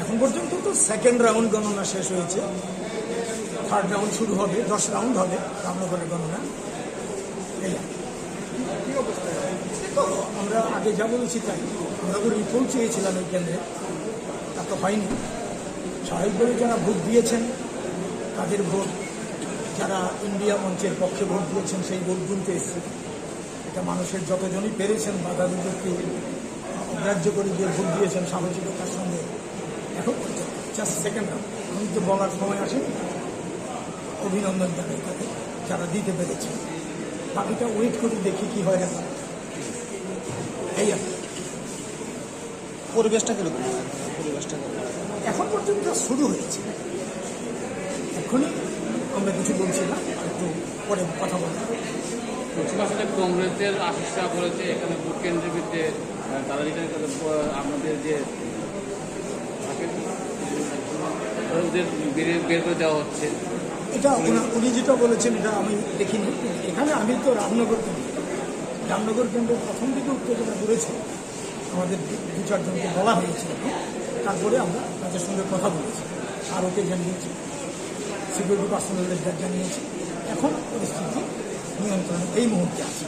এখন পর্যন্ত তো সেকেন্ড রাউন্ড গণনা শেষ হয়েছে, থার্ড রাউন্ড শুরু হবে, 10 রাউন্ড হবে রামনগরের গণনা। তো আমরা আগে যা বলেছি তাই, আমরা তো রিপোর্ট চেয়েছিলাম এই কেন্দ্রে, তা তো হয়নি। স্বাভাবিকভাবে যারা ভোট দিয়েছেন তাদের ভোট, যারা ইন্ডিয়া মঞ্চের পক্ষে ভোট দিয়েছেন সেই ভোট গুনতে এসেছে। এটা মানুষের যতজনই পেরেছেন বাধা বিপত্তি অগ্রাহ্য করে দিয়ে ভোট দিয়েছেন সাহসিকতার সঙ্গে। এখন জাস্ট সেকেন্ড রাউন্ড, আমি তো বলার সময় আসেনি। অভিনন্দন জানাই তাদের যারা দিতে পেরেছেন, বাকিটা ওয়েট করে দেখি কি হয়। এই আর পরিবেশটা কিরকম? এখন পর্যন্ত শুরু হয়েছে, এখনই আমরা কিছু বলছি না, একটু পরে কথা বলবো। আসলে কংগ্রেসের আশিসা করেছে এখানে ভোট কেন্দ্রের বিরুদ্ধে তারা এখানে আমাদের যে বের করে দেওয়া হচ্ছে, এটা উনি যেটা বলেছেন এটা আমি দেখিনি। এখানে আমি তো রামনগর কেন্দ্রের প্রথম দিকে উত্তেজনা করেছি, আমাদের 2-4 জনকে বলা হয়েছিল, তারপরে আমরা তাদের সঙ্গে কথা বলেছি, আর ওকে জানিয়েছি, সিকিউরিটি পার্সোনালদের জানিয়েছি। এখন পরিস্থিতি নিয়ন্ত্রণে এই মুহূর্তে আছে।